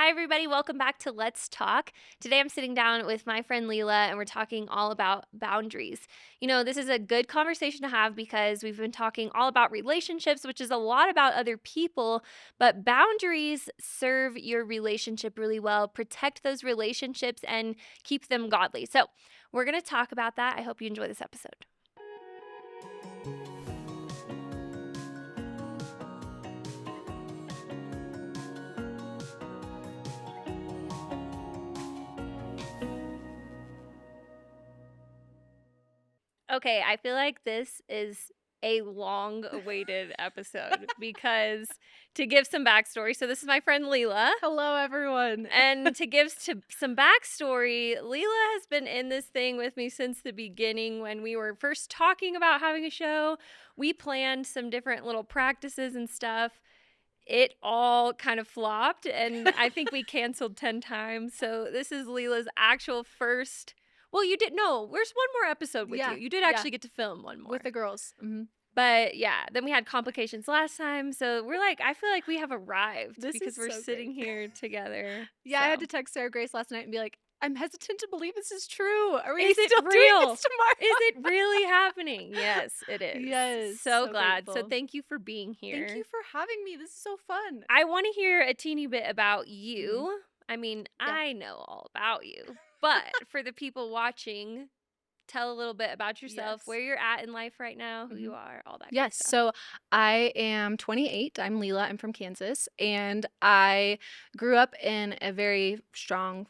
Hi, everybody. Welcome back to Let's Talk. Today I'm sitting down with my friend Leela, and we're talking all about boundaries. You know, this is a good conversation to have because we've been talking all about relationships, which is a lot about other people, but boundaries serve your relationship really well, protect those relationships, and keep them godly. So we're going to talk about that. I hope you enjoy this episode. Okay, I feel like this is a long-awaited episode because to give some backstory, so this is my friend Leela, Hello, everyone. and to give some backstory, Leela has been in this thing with me since the beginning when we were first talking about having a show. We planned some different little practices and stuff. It all kind of flopped, and I think we canceled 10 times. So this is Leela's actual first. Well, you did no. There's one more episode with Yeah, you. You did yeah. actually get to film one more With the girls. But yeah, then we had complications last time. So we're like, I feel like we have arrived This because is we're so sitting great. here together. Yeah, I had So. to text Sarah Grace last night and be like, I'm hesitant to believe this is true. Are we Is it still real? doing this tomorrow? Is it really happening? Yes, it is. Yes, So so glad. So grateful. thank you for being here. Thank you for having me. This is so fun. I want to hear a teeny bit about you. I mean, Yeah. I know all about you, but for the people watching, tell a little bit about yourself, Yes. where you're at in life right now, who you are, all that good Yes, stuff. so I am 28. I'm Leela. I'm from Kansas, and I grew up in a very strong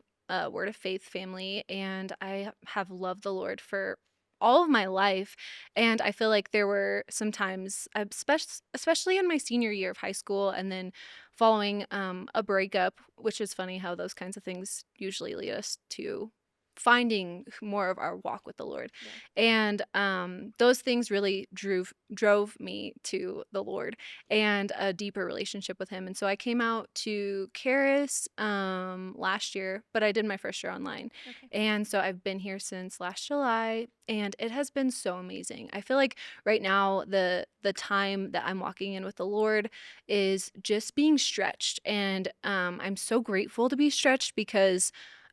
word of faith family, and I have loved the Lord for all of my life. And I feel like there were some times, especially in my senior year of high school, and then following a breakup, which is funny how those kinds of things usually lead us to finding more of our walk with the Lord. Yeah. And those things really drove me to the Lord and a deeper relationship with him. And so I came out to 𝗃𝗃 last year, but I did my first year online. Okay. And so I've been here since last July, and it has been so amazing. I feel like right now the time that I'm walking in with the Lord is just being stretched, and I'm so grateful to be stretched because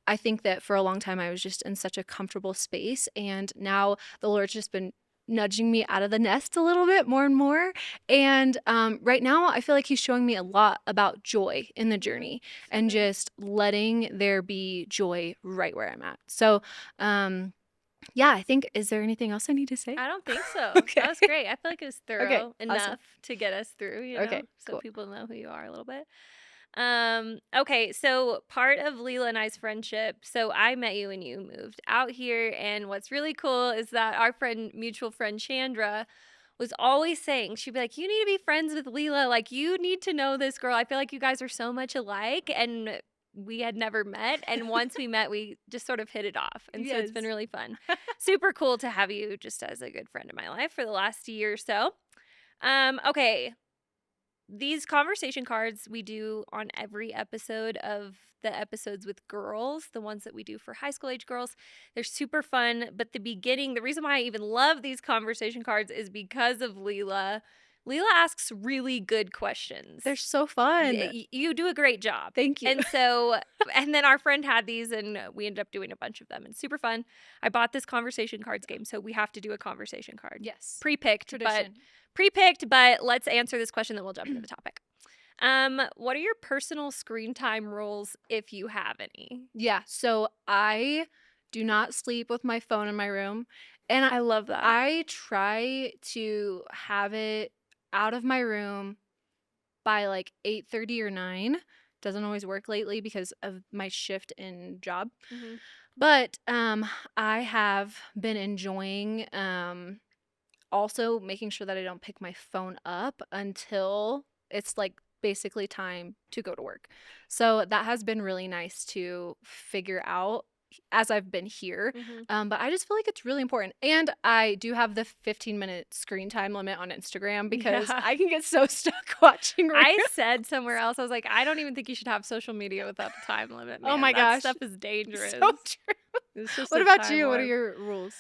I think that for a long time I was just in such a comfortable space, and now the Lord's just been nudging me out of the nest a little bit more and more. And right now I feel like he's showing me a lot about joy in the journey and just letting there be joy right where I'm at. So yeah, I think, is there anything else I need to say? I don't think so. Okay. That was great. I feel like it was thorough Okay, enough awesome. to get us through, you know, Okay, so cool. people know who you are a little bit. Okay, so part of Leela and I's friendship, so I met you when you moved out here, and what's really cool is that our mutual friend Chandra was always saying, she'd be like, you need to be friends with Leela, like you need to know this girl. I feel like you guys are so much alike, and we had never met, and once we met, we just sort of hit it off, and so it's been Yes. really fun. Super cool to have you just as a good friend in my life for the last year or so. Okay. These conversation cards we do on every episode of the episodes with girls, the ones that we do for high school age girls. They're super fun. But the reason why I even love these conversation cards is because of Leela. Leela asks really good questions. They're so fun. You do a great job. Thank you. And then our friend had these, and we ended up doing a bunch of them. And super fun. I bought this conversation cards game, so we have to do a conversation card. Yes. Pre-picked, Tradition. but let's answer this question, then we'll jump into the topic. What are your personal screen time rules, if you have any? Yeah, so I do not sleep with my phone in my room, and I love that. I try to have it out of my room by like 8:30 or 9. Doesn't always work lately because of my shift in job. Mhm. But I have been enjoying also making sure that I don't pick my phone up until it's like basically time to go to work. So that has been really nice to figure out as I've been here. But I just feel like it's really important. And I do have the 15-minute screen time limit on Instagram because Yeah. I can get so stuck watching reels. I said somewhere else, I was like, I don't even think you should have social media without the time limit, man. Oh my That gosh. stuff is dangerous. So true. It's just What a about time you? What are warp. your rules?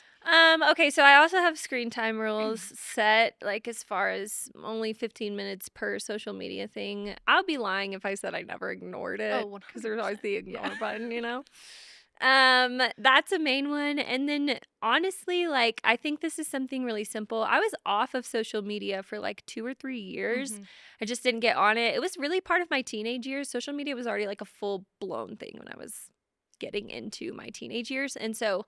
Okay, so I also have screen time rules set, like as far as only 15 minutes per social media thing. I'll be lying if I said I never ignored Oh, it because there's always 100%. the Yeah. ignore button, you know? That's a main one. And then honestly, like I think this is something really simple. I was off of social media for like 2 or 3 years. Mhm. I just didn't get on it. It was really part of my teenage years. Social media was already like a full blown thing when I was getting into my teenage years. And so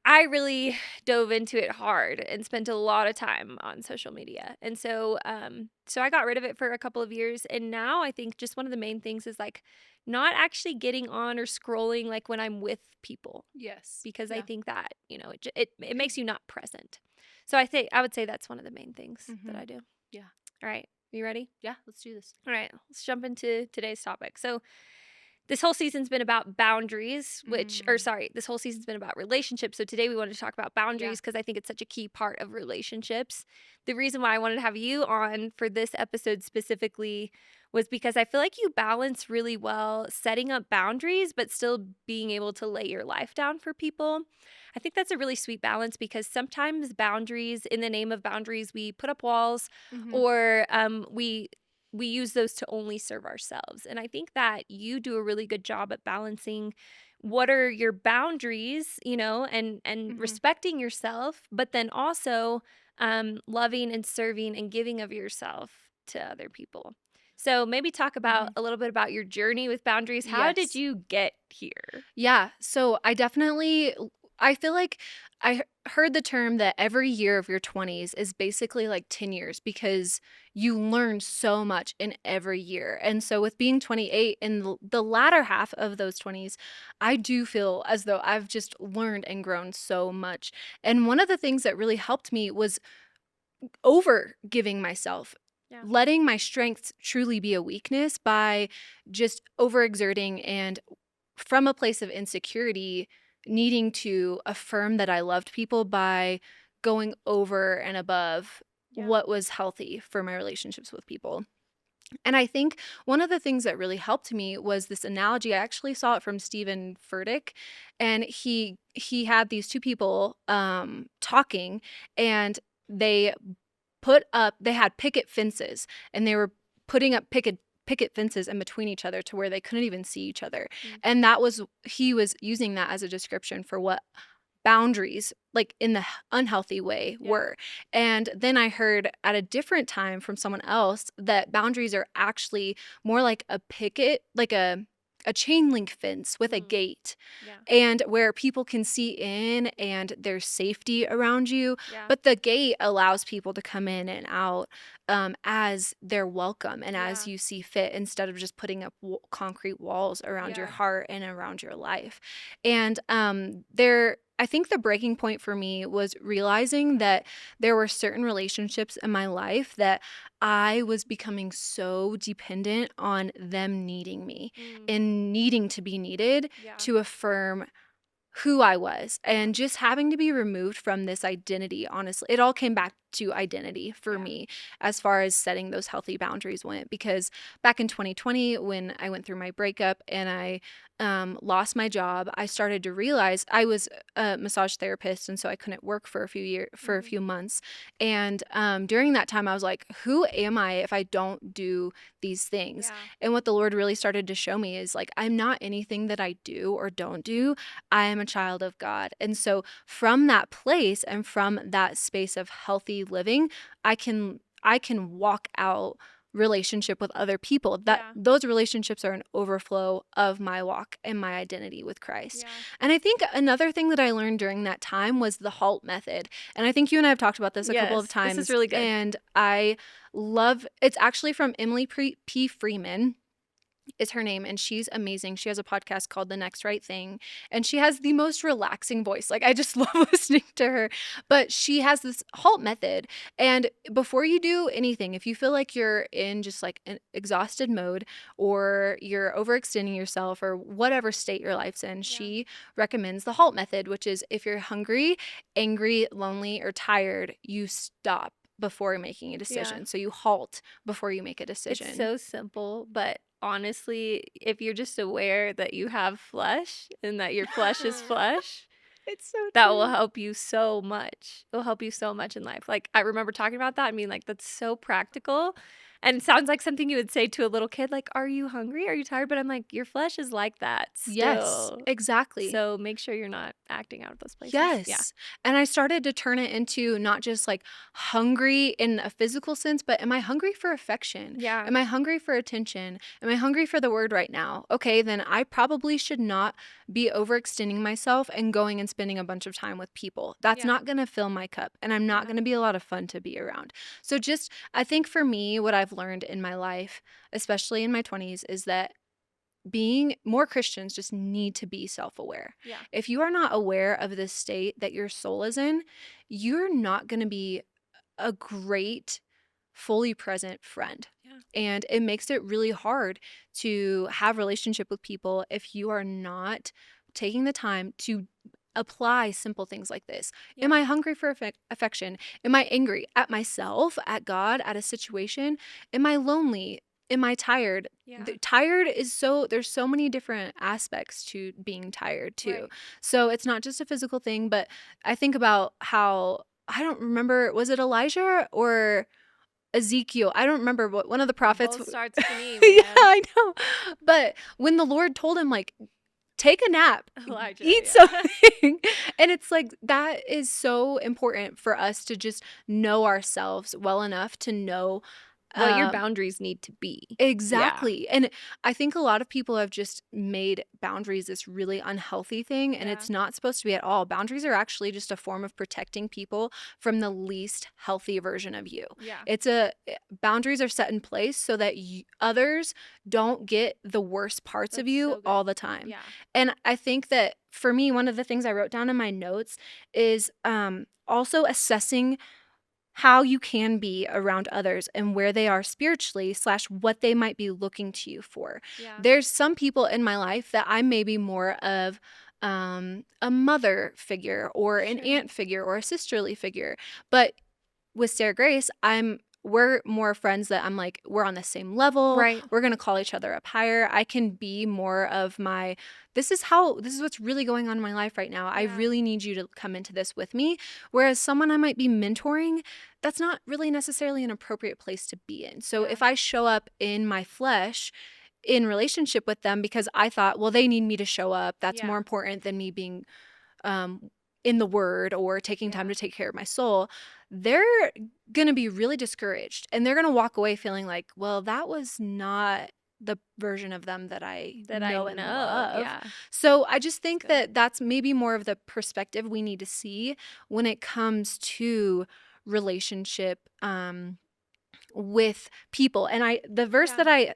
I really dove into it hard and spent a lot of time on social media. And so I got rid of it for a couple of years. And now I think just one of the main things is like not actually getting on or scrolling like when I'm with people Yes. because I Yeah. think that, it makes you not present. So I would say that's one of the main things that I do. Yeah. All right. You ready? Yeah, let's do this. All right. Let's jump into today's topic. So this whole season's been about boundaries, this whole season's been about relationships. So today we wanted to talk about Yeah. boundaries because I think it's such a key part of relationships. The reason why I wanted to have you on for this episode specifically was because I feel like you balance really well setting up boundaries, but still being able to lay your life down for people. I think that's a really sweet balance because sometimes boundaries, in the name of boundaries, we put up walls Mhm. or we use those to only serve ourselves. And I think that you do a really good job at balancing what are your boundaries, and Mhm. respecting yourself, but then also loving and serving and giving of yourself to other people. So maybe talk about Mhm. a little bit about your journey with boundaries. How did Yes. you get here? Yeah, so I feel like heard the term that every year of your 20s is basically like 10 years because you learn so much in every year. And so with being 28 in the latter half of those 20s, I do feel as though I've just learned and grown so much. And one of the things that really helped me was over giving myself, Yeah. letting my strengths truly be a weakness by just overexerting and from a place of insecurity, needing to affirm that I loved people by going over and above Yeah. what was healthy for my relationships with people. And I think one of the things that really helped me was this analogy. I actually saw it from Stephen Furtick, and he had these two people talking, and they they had picket fences, and they were putting up picket fences in between each other to where they couldn't even see each other. Mm. And he was using that as a description for what boundaries, like in the unhealthy way, Yeah. were. And then I heard at a different time from someone else that boundaries are actually more like a picket, like a chain link fence with a gate, Yeah. and where people can see in and there's safety around you. Yeah. But the gate allows people to come in and out as they're welcome and as Yeah. you see fit, instead of just putting up concrete walls around your Yeah. heart and around your life. And I think the breaking point for me was realizing that there were certain relationships in my life that I was becoming so dependent on them needing me and needing to be needed Yeah. to affirm who I was, and just having to be removed from this identity. Honestly, it all came back to identity for Yeah. me as far as setting those healthy boundaries went, because back in 2020 when I went through my breakup and I lost my job, I started to realize I was a massage therapist, and so I couldn't work for a few months. And during that time I was like, who am I if I don't do these things? Yeah. And what the Lord really started to show me is like, I'm not anything that I do or don't do. I am a child of God. And so from that place and from that space of healthy living, I can walk out relationship with other people, that Yeah. those relationships are an overflow of my walk and my identity with Christ. Yeah. And I think another thing that I learned during that time was the Halt method. And I think you and I have talked about this a couple of Yes, times. this is really good. And I love it's actually from 𝗵𝗵𝚻 Freeman is her name, and she's amazing. She has a podcast called The Next Right Thing, and she has the most relaxing voice. Like, I just love listening to her. But she has this Halt method, and before you do anything, if you feel like you're in just like an exhausted mode, or you're overextending yourself, or whatever state your life's in, she recommends the Halt method, which is if you're hungry, angry, lonely, or tired, you stop before making a decision. So you halt before you make a decision. It's so simple, but honestly, if you're just aware that you have flesh and that your flesh is flesh, It's so that will true. help you so much. It'll help you so much in life. Like, I remember talking about that. I mean, like, that's so practical. And it sounds like something you would say to a little kid, like, "Are you hungry? Are you tired?" But I'm like, your flesh is like that Yes, still. exactly. So make sure you're not acting out of those places. Yeah. Yes. And I started to turn it into not just like hungry in a physical sense, but am I hungry for affection? Yeah. Am I hungry for attention? Am I hungry for the word right now? Okay, then I probably should not be overextending myself and going and spending a bunch of time with people. That's Yeah. not going to fill my cup, and I'm not Yeah. going to be a lot of fun to be around. So, just I think for me, what I've learned in my life, especially in my 20s, is that being more Christians just need to be self aware. Yeah. If you are not aware of the state that your soul is in, you're not going to be a great, fully present friend. Yeah. And it makes it really hard to have relationship with people if you are not taking the time to apply simple things like this. Am Yeah. I hungry for affection? Am I angry at myself, at God, at a situation? Am I lonely? Am I tired? Yeah. Tired is there's so many different aspects to being tired too. Right. So it's not just a physical thing, but I think about how I don't remember, was it Elijah or Ezekiel? I don't remember what one of the prophets. Both starts with an E, Yeah, man. I know. But when the Lord told him, like, take a nap, Elijah, eat yeah. something. And it's like that is so important for us to just know ourselves well enough to know What your boundaries need to be. Yeah. exactly. And I think a lot of people have just made boundaries this really unhealthy thing, and Yeah. it's not supposed to be at all. Boundaries are actually just a form of protecting people from the least healthy version of you. Yeah. Boundaries are set in place so that others don't get the worst parts of That's you so good. all the time. Yeah. And I think that for me, one of the things I wrote down in my notes is also assessing how you can be around others and where they are spiritually / what they might be looking to you for. Yeah. There's some people in my life that I may be more of a mother figure or an Sure. aunt figure or a sisterly figure. But with Sarah Grace, we're more friends that I'm like, we're on the same level. Right. We're going to call each other up higher. I can be more of my, this is what's really going on in my life right now. I Yeah. really need you to come into this with me. Whereas someone I might be mentoring, that's not really necessarily an appropriate place to be in. So Yeah. if I show up in my flesh in relationship with them because I thought, well, they need me to show up, that's Yeah. more important than me being in the word or taking time Yeah. to take care of my soul, they're going to be really discouraged and they're going to walk away feeling like, well, that was not the version of them that I know and love. Yeah. So I just think good. that that's maybe more of the perspective we need to see when it comes to relationship with people. And the verse Yeah. that I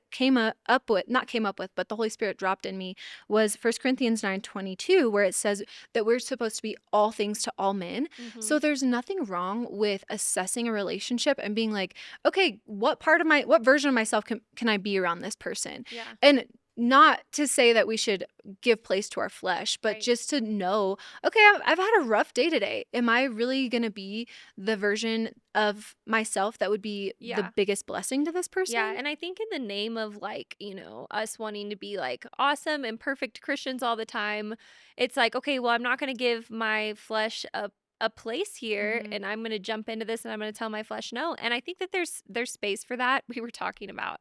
not came up with, but the Holy Spirit dropped in me was 1 Corinthians 9:22, where it says that we're supposed to be all things to all men. Mhm. So there's nothing wrong with assessing a relationship and being like, okay, what version of myself can I be around this person? Yeah. And not to say that we should give place to our flesh, but Right. just to know, okay, I've had a rough day today. Am I really going to be the version of myself that would be Yeah. the biggest blessing to this person? Yeah, and I think in the name of like, us wanting to be like awesome and perfect Christians all the time, it's like, okay, well, I'm not going to give my flesh a place here, Mhm. and I'm going to jump into this and I'm going to tell my flesh no. And I think that there's space for that. We were talking about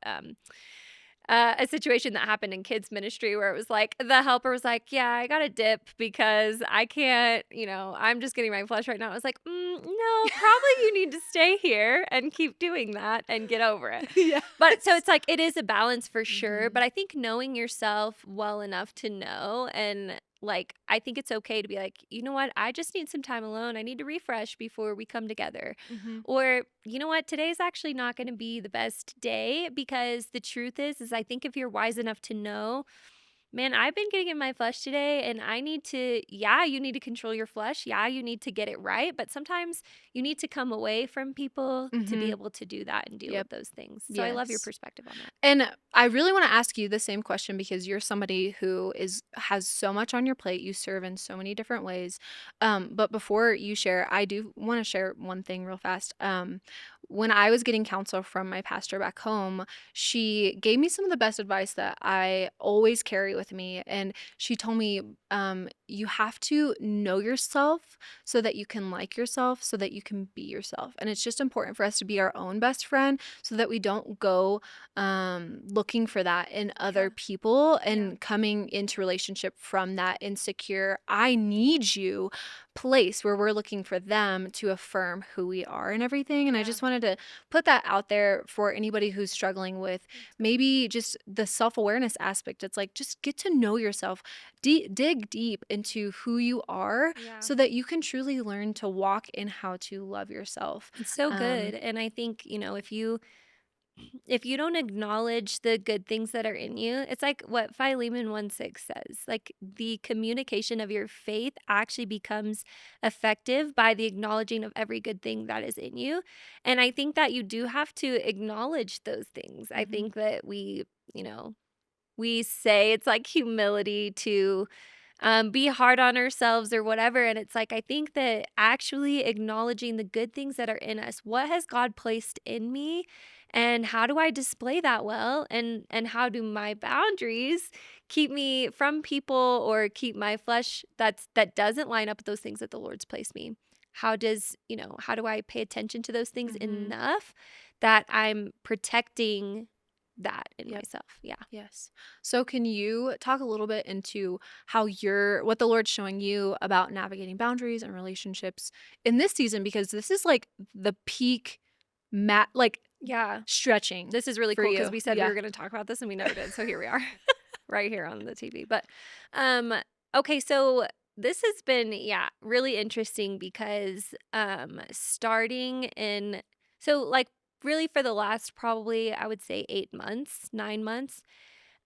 a situation that happened in kids ministry where it was like the helper was like, yeah, I got to dip because I can't, I'm just getting my flesh right now. I was like, no, probably you need to stay here and keep doing that and get over it. Yeah. But so it's like it is a balance for sure. Mhm. But I think knowing yourself well enough to know, and like I think it's okay to be like, you know what, I just need some time alone. I need to refresh before we come together. Mhm. Or, you know what, today's actually not going to be the best day, because the truth is I think if you're wise enough to know, man, I've been getting in my flesh today and I need to, yeah, you need to control your flesh. Yeah, you need to get it right. But sometimes you need to come away from people to be Mhm. able to do that and deal Yep. with those things. So I love your Yes. perspective on that. And I really want to ask you the same question because you're somebody who has so much on your plate. You serve in so many different ways. But before you share, I do want to share one thing real fast. when I was getting counsel from my pastor back home, she gave me some of the best advice that I always carry with me. And she told me, you have to know yourself so that you can like yourself, so that you can be yourself. And it's just important for us to be our own best friend so that we don't go looking for that in other Yeah. people Yeah. and coming into relationship from that insecure, I need you place where we're looking for them to affirm who we are and everything. And I Yeah. just wanted to put that out there for anybody who's struggling with maybe just the self-awareness aspect. It's like, just get to know yourself, dig deep into who you are Yeah. so that you can truly learn to walk in how to love yourself. It's so good. And I think, if you don't acknowledge the good things that are in you, it's like what Philemon 1:6 says. Like the communication of your faith actually becomes effective by the acknowledging of every good thing that is in you. And I think that you do have to acknowledge those things. I think that we say it's like humility to be hard on ourselves or whatever. And it's like, I think that actually acknowledging the good things that are in us, what has God placed in me? And how do I display that well? And how do my boundaries keep me from people or keep my flesh that doesn't line up with those things that the Lord's placed me? How do I pay attention to those things enough that I'm protecting that in myself? Yeah. Yes. So can you talk a little bit into what the Lord's showing you about navigating boundaries and relationships in this season? Because this is like the peak Yeah. stretching. This is really for cool because you. we said we Yeah. were going to talk about this and we never did. So here we are, right here on the TV. But okay, so this has been really interesting because starting in like really for the last probably I would say 8 months, 9 months,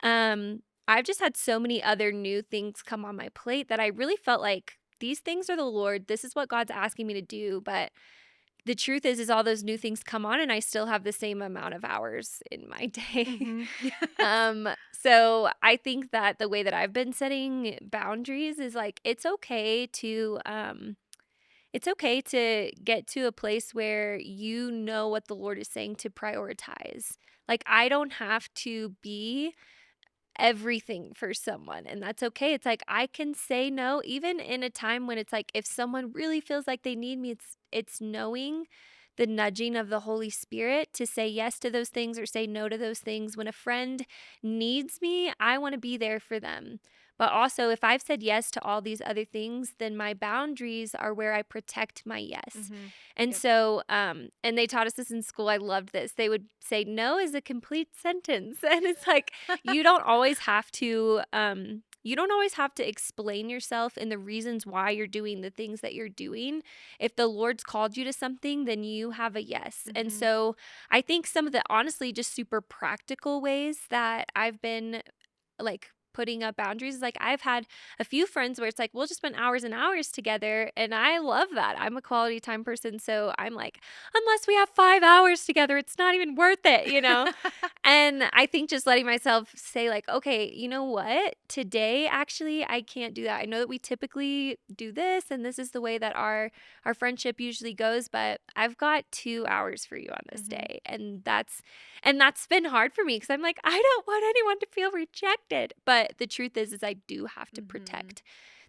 I've just had so many other new things come on my plate that I really felt like these things are the Lord. This is what God's asking me to do, but the truth is all those new things come on and I still have the same amount of hours in my day. So I think that the way that I've been setting boundaries is like it's okay to get to a place where you know what the Lord is saying to prioritize. Like I don't have to be everything for someone, and that's okay. It's like I can say no even in a time when it's like if someone really feels like they need me, it's knowing the nudging of the Holy Spirit to say yes to those things or say no to those things. When a friend needs me, I want to be there for them. But also, if I've said yes to all these other things, then my boundaries are where I protect my yes. And Yep. so, and they taught us this in school. I loved this. They would say no is a complete sentence. And it's like, you don't always have to, explain yourself and the reasons why you're doing the things that you're doing. If the Lord's called you to something, then you have a yes. And so I think some of the honestly just super practical ways that I've been like putting up boundaries is like I've had a few friends where it's like we'll just spend hours and hours together, and I love that. I'm a quality time person, so I'm like, unless we have 5 hours together, it's not even worth it. And I think just letting myself say like, okay, you know what, today actually I can't do that. I know that we typically do this and this is the way that our friendship usually goes, but I've got 2 hours for you on this day. And that's been hard for me because I'm like, I don't want anyone to feel rejected. But the truth is I do have to protect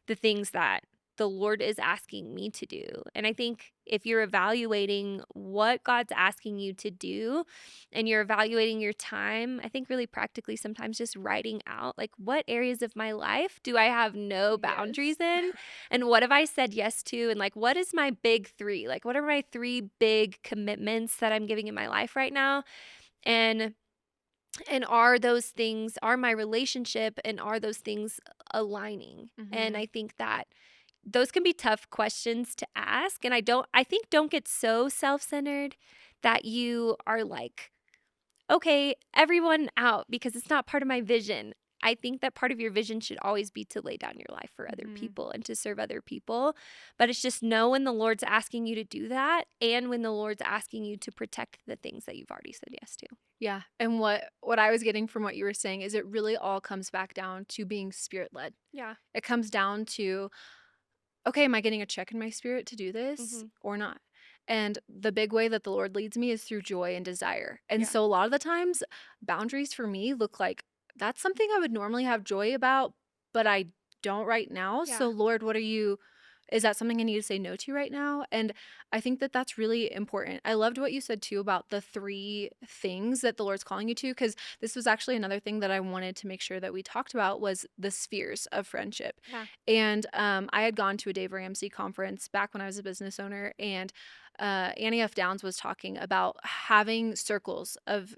the things that the Lord is asking me to do. And I think if you're evaluating what God's asking you to do and you're evaluating your time, I think really practically sometimes just writing out like what areas of my life do I have no boundaries in and what have I said yes to, and like what is my big three? Like what are my three big commitments that I'm giving in my life right now? And are those things, are my relationship and are those things aligning? And I think that those can be tough questions to ask. And I think don't get so self-centered that you are like, okay, everyone out because it's not part of my vision. I think that part of your vision should always be to lay down your life for other people and to serve other people. But it's just know when the Lord's asking you to do that and when the Lord's asking you to protect the things that you've already said yes to. Yeah. And what I was getting from what you were saying is it really all comes back down to being spirit-led. Yeah. It comes down to, okay, am I getting a check in my spirit to do this or not? And the big way that the Lord leads me is through joy and desire. And Yeah. so a lot of the times, boundaries for me look like that's something I would normally have joy about, but I don't right now. So, Yeah. Lord, is that something I need to say no to right now? And I think that that's really important. I loved what you said too about the three things that the Lord's calling you to, because this was actually another thing that I wanted to make sure that we talked about was the spheres of friendship. Yeah. And I had gone to a Dave Ramsey conference back when I was a business owner, and Annie F. Downs was talking about having circles of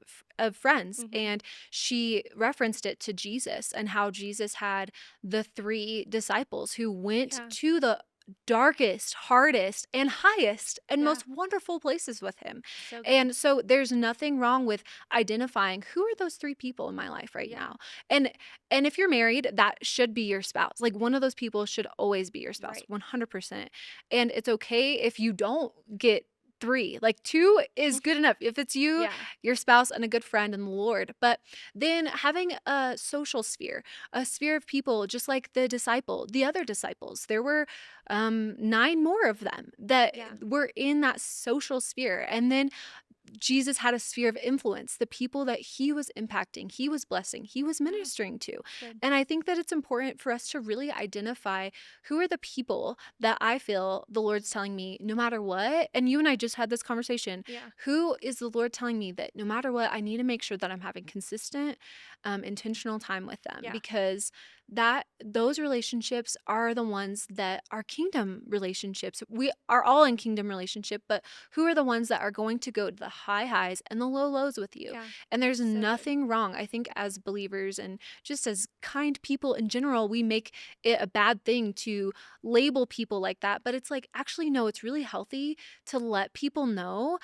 friends, Mhm. and she referenced it to Jesus and how Jesus had the three disciples who went Yeah. to the darkest, hardest, and highest and Yeah. most wonderful places with him. So good. And so there's nothing wrong with identifying who are those three people in my life right Yeah. now. And if you're married, that should be your spouse. Like one of those people should always be your spouse, Right. 100%. And it's okay if you don't get three. Like two is good enough. If it's you, Yeah. your spouse, and a good friend in the Lord. But then having a social sphere, a sphere of people just like the other disciples. There were 9 more of them that Yeah. were in that social sphere. And then Jesus had a sphere of influence, the people that he was impacting, he was blessing, he was Yeah. ministering to. Good. And I think that it's important for us to really identify who are the people that I feel the Lord's telling me no matter what. And you and I just had this conversation. Yeah. Who is the Lord telling me that no matter what, I need to make sure that I'm having consistent, intentional time with them, Yeah. because those relationships are the ones that are kingdom relationships. We are all in kingdom relationship, but who are the ones that are going to go to the high highs and the low lows with you? Yeah. And there's So good. nothing wrong. I think as believers and just as kind people in general, we make it a bad thing to label people like that. But it's like, actually, no, it's really healthy to let people know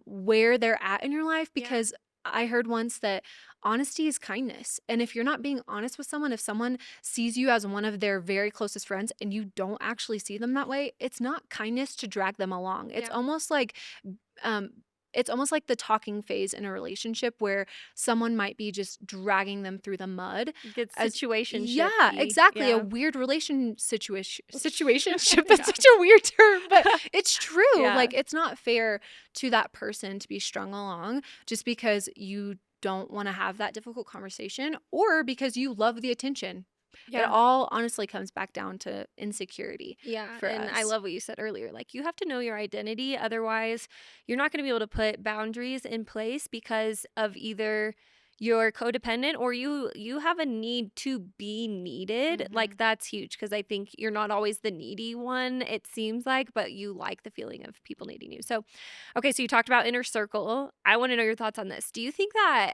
where they're at in your life, Yeah. because I heard once that honesty is kindness. And if you're not being honest with someone, if someone sees you as one of their very closest friends and you don't actually see them that way, it's not kindness to drag them along. Yeah. Um it's almost like the talking phase in a relationship where someone might be just dragging them through the mud. Good As situationship. Yeah, exactly. A Yeah. weird situationship. Yeah. That's such a weird term, but it's true. Yeah. Like it's not fair to that person to be strung along just because you don't want to have that difficult conversation or because you love the attention. It Yeah. all honestly comes back down to insecurity Yeah. for And I us. love what you said earlier. Like, you have to know your identity. Otherwise, you're not going to be able to put boundaries in place because of either you're codependent or you have a need to be needed. Like, that's huge because I think you're not always the needy one, it seems like, but you like the feeling of people needing you. So, okay, so you talked about inner circle. I want to know your thoughts on this. Do you think that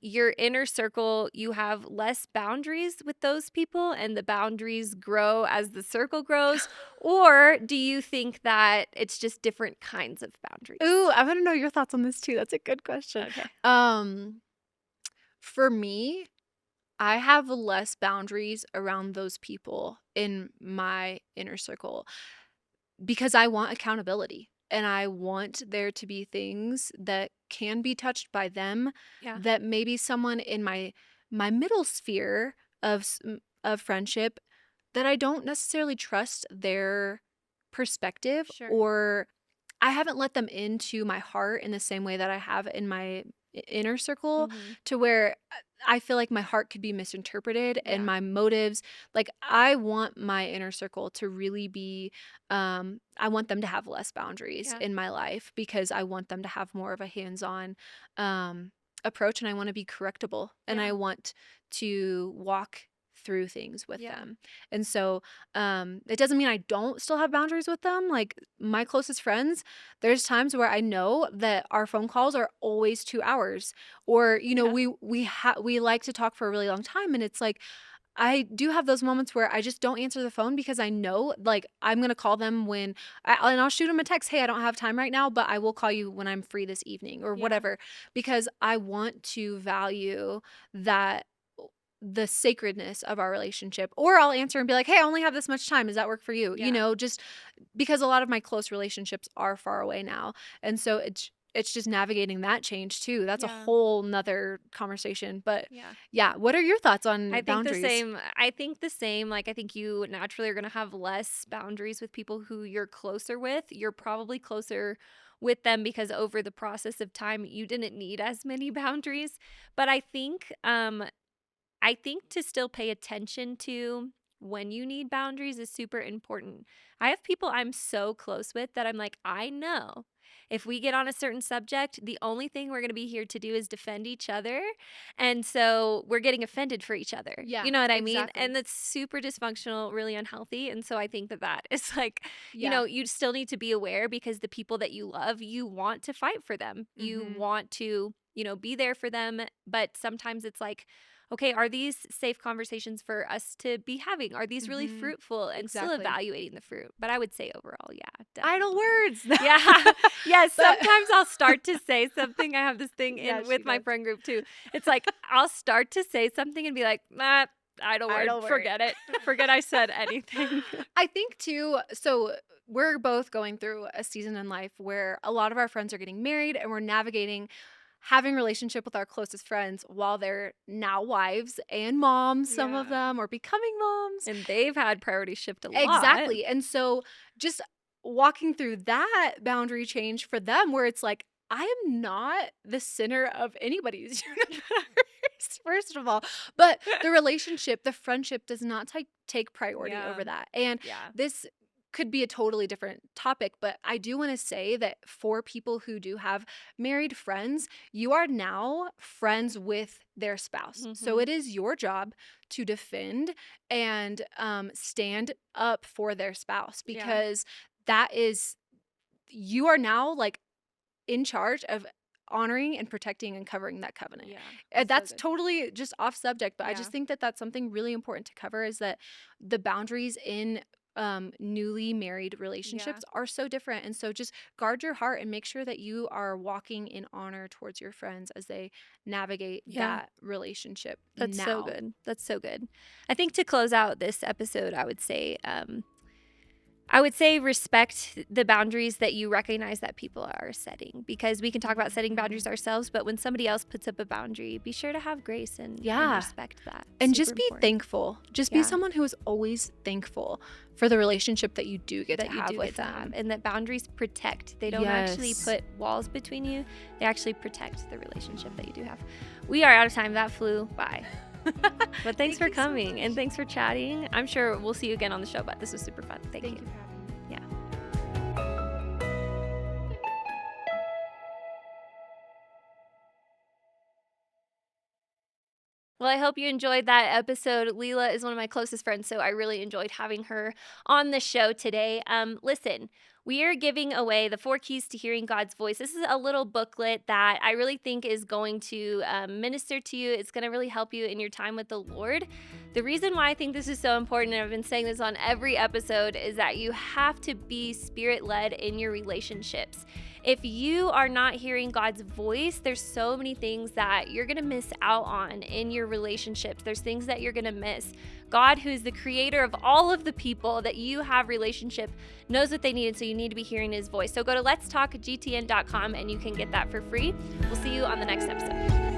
your inner circle, you have less boundaries with those people and the boundaries grow as the circle grows? Or do you think that it's just different kinds of boundaries? Ooh, I want to know your thoughts on this too. That's a good question. Okay. For me, I have less boundaries around those people in my inner circle because I want accountability and I want there to be things that can be touched by them Yeah. that maybe someone in my middle sphere of friendship that I don't necessarily trust their perspective, Sure. or I haven't let them into my heart in the same way that I have in my inner circle, Mhm. to where I feel like my heart could be misinterpreted and Yeah. my motives. Like, I want my inner circle to really be, I want them to have less boundaries Yeah. in my life because I want them to have more of a hands on approach, and I want to be correctable and I Yeah. want to walk through things with Yeah. them. And so it doesn't mean I don't still have boundaries with them. Like my closest friends, there's times where I know that our phone calls are always 2 hours, or Yeah. we like to talk for a really long time, and it's like I do have those moments where I just don't answer the phone because I know, like, I'm gonna call them and I'll shoot them a text, "Hey, I don't have time right now, but I will call you when I'm free this evening," or Yeah. whatever, because I want to value that the sacredness of our relationship. Or I'll answer and be like, "Hey, I only have this much time. Does that work for you?" Yeah. Just because a lot of my close relationships are far away now. And so it's just navigating that change too. That's a Yeah. whole nother conversation. But Yeah. yeah, what are your thoughts on I think boundaries? the same. I think the same. Like, I think you naturally are going to have less boundaries with people who you're closer with. You're probably closer with them because over the process of time, you didn't need as many boundaries. But I think to still pay attention to when you need boundaries is super important. I have people I'm so close with that I'm like, I know if we get on a certain subject, the only thing we're going to be here to do is defend each other. And so we're getting offended for each other. Yeah, You know what I mean? exactly. And that's super dysfunctional, really unhealthy. And so I think that is like, Yeah. you still need to be aware because the people that you love, you want to fight for them. You Mhm. want to, be there for them. But sometimes it's like, okay, are these safe conversations for us to be having? Are these really Mhm. fruitful? And still Exactly. evaluating the fruit. But I would say overall, yeah, Idle definitely. words. Yeah. Yes. But- Sometimes I'll start to say something. I have this thing Yeah, in she with my does. friend group too. It's like I'll start to say something and be like, idle word. Idle word. Forget it. Forget I said anything. I think too, so we're both going through a season in life where a lot of our friends are getting married and we're navigating having relationship with our closest friends while they're now wives and moms, some of Yeah. them, or becoming moms. And they've had priorities shift a lot. Exactly. And so just walking through that boundary change for them where it's like, I am not the center of anybody's universe, first of all. But the relationship, the friendship does not take priority Yeah. over that. And Yeah. this could be a totally different topic, but I do want to say that for people who do have married friends, you are now friends with their spouse. So Mhm. it is your job to defend and stand up for their spouse Yeah. because that is, you are now like in charge of honoring and protecting and covering that covenant. Yeah. That's so good. totally just off subject, but I just Yeah. think that that's something really important to cover is that the boundaries in newly married relationships are so different. And so just guard your heart and make sure that you are walking in honor towards your friends as they navigate Yeah. that relationship. That's so now. good. That's so good. I think to close out this episode, I would say respect the boundaries that you recognize that people are setting because we can talk about setting boundaries ourselves, but when somebody else puts up a boundary, be sure to have grace and respect that. And just Super be important. thankful. Just Yeah. be someone who is always thankful for the relationship that you do get that to you have do with get to have, them. and that boundaries protect. They don't actually Yes. put walls between you. They actually protect the relationship that you do have. We are out of time. That flew by. But thanks for you so coming much. and thanks for chatting. I'm sure we'll see you again on the show, but this was super fun. Thank you. Thank you for having me. Well, I hope you enjoyed that episode. Leela is one of my closest friends, so I really enjoyed having her on the show today. Listen, we are giving away the 4 keys to hearing God's voice. This is a little booklet that I really think is going to minister to you. It's going to really help you in your time with the Lord. The reason why I think this is so important, and I've been saying this on every episode, is that you have to be Spirit-led in your relationships. If you are not hearing God's voice, there's so many things that you're going to miss out on in your relationships. There's things that you're going to miss. God, who is the creator of all of the people that you have relationship, knows what they need, and so you need to be hearing his voice. So go to letstalkgtn.com and you can get that for free. We'll see you on the next episode.